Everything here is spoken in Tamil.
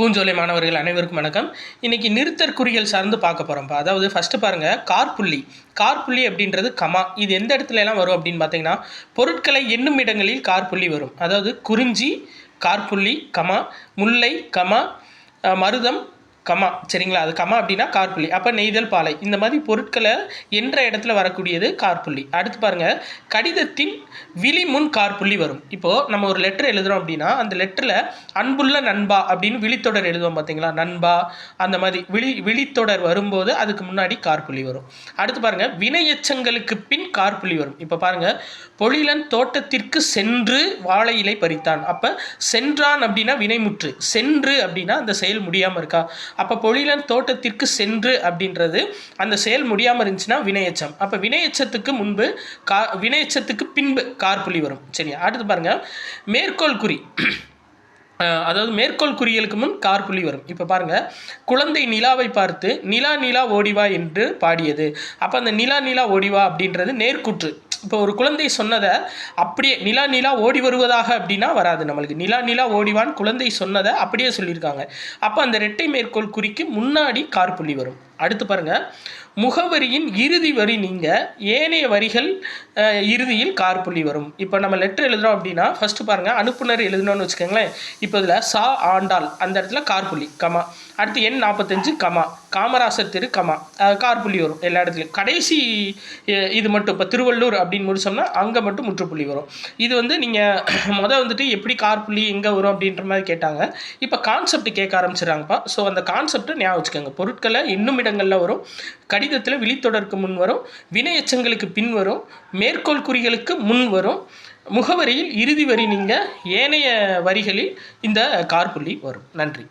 பூஞ்சோலை மாணவர்கள் அனைவருக்கும் வணக்கம். இன்றைக்கி நிறுத்தற் குறிகள் சார்ந்து பார்க்க போகிறோம்ப்பா. அதாவது ஃபஸ்ட்டு பாருங்கள், காற்புள்ளி. காற்புள்ளி அப்படின்றது கமா. இது எந்த இடத்துல எல்லாம் வரும் அப்படின்னு பார்த்தீங்கன்னா, பொருட்களை எண்ணும் இடங்களில் காற்புள்ளி வரும். அதாவது குறிஞ்சி காற்புள்ளி கமா, முல்லை கமா, மருதம் கமா. சரிங்களா? அது கமா அப்படின்னா காற்புள்ளி. அப்போ நெய்தல், பாலை, இந்த மாதிரி பொருட்களை என்ற இடத்துல வரக்கூடியது காற்புள்ளி. அடுத்து பாருங்கள், கடிதத்தின் விழி முன் காற்புள்ளி வரும். இப்போது நம்ம ஒரு லெட்டர் எழுதுகிறோம் அப்படின்னா, அந்த லெட்டரில் அன்புள்ள நண்பா அப்படின்னு விழித்தொடர் எழுதுவோம் பார்த்தீங்களா? நண்பா, அந்த மாதிரி விழித்தொடர் வரும்போது அதுக்கு முன்னாடி காற்புள்ளி வரும். அடுத்து பாருங்கள், வினையெச்சங்களுக்கு பின் காற்புள்ளி வரும். இப்போ பாருங்கள், பொழிலன் தோட்டத்திற்கு சென்று வாழை இலை பறித்தான். அப்போ சென்றான் அப்படின்னா வினைமுற்று, சென்று அப்படின்னா அந்த செயல் முடியாமல் இருக்கா. அப்போ பொழிலன் தோட்டத்திற்கு சென்று அப்படின்றது அந்த செயல் முடியாமல் இருந்துச்சுன்னா வினையெச்சம். அப்போ வினையெச்சத்துக்கு முன்பு வினையெச்சத்துக்கு பின்பு காற்புள்ளி வரும். சரியா? அடுத்து பாருங்கள், மேற்கோள் குறி. அதாவது மேற்கோள் குறிகளுக்கு முன் காற்புள்ளி வரும். இப்போ பாருங்கள், குழந்தை நிலாவை பார்த்து நிலா நிலா ஓடிவா என்று பாடியது. அப்போ அந்த நிலா நிலா ஓடிவா அப்படின்றது நேர்குற்று. இப்போ ஒரு குழந்தை சொன்னதை அப்படியே நிலா நிலா ஓடி வருவதாக அப்படின்னா வராது. நம்மளுக்கு நிலா நிலா ஓடிவான்னு குழந்தை சொன்னதை அப்படியே சொல்லியிருக்காங்க. அப்போ அந்த இரட்டை மேற்கோள் குறிக்கு முன்னாடி காற்புள்ளி வரும். அடுத்து பாருங்கள், முகவரியின் இறுதி வரி நீங்கள் ஏனைய வரிகள் இறுதியில் காற்புள்ளி வரும். இப்போ நம்ம லெட்டர் எழுதுகிறோம் அப்படின்னா ஃபஸ்ட்டு பாருங்கள், அனுப்புனர் எழுதணும்னு வச்சுக்கோங்களேன். இப்போ இதில் சா ஆண்டாள் அந்த இடத்துல காற்புள்ளி கமா. அடுத்து எண் 45 கமா, காமராசர் தெரு கமா, காற்புள்ளி வரும் எல்லா இடத்துலையும். கடைசி இது மட்டும் இப்போ திருவள்ளூர் அப்படின்னு முடிச்சோம்னா அங்கே மட்டும் முற்றுப்புள்ளி வரும். இது வந்து நீங்கள் வந்துட்டு எப்படி காற்புள்ளி எங்கே வரும் அப்படின்ற மாதிரி கேட்டாங்க. இப்போ கான்செப்ட் கேட்க ஆரம்பிச்சிடறாங்கப்பா. ஸோ அந்த கான்செப்டை ஞாபகம் வச்சுக்கோங்க. பொருட்களை இன்னும் இடங்களில் வரும், கடிதத்தில் விழித்தொடருக்கு முன் வரும், வினையெச்சங்களுக்கு பின் வரும், மேற்கோள் குறிகளுக்கு முன் வரும், முகவரியில் இறுதி வரி நீங்கள் ஏனைய வரிகளில் இந்த காற்புள்ளி வரும். நன்றி.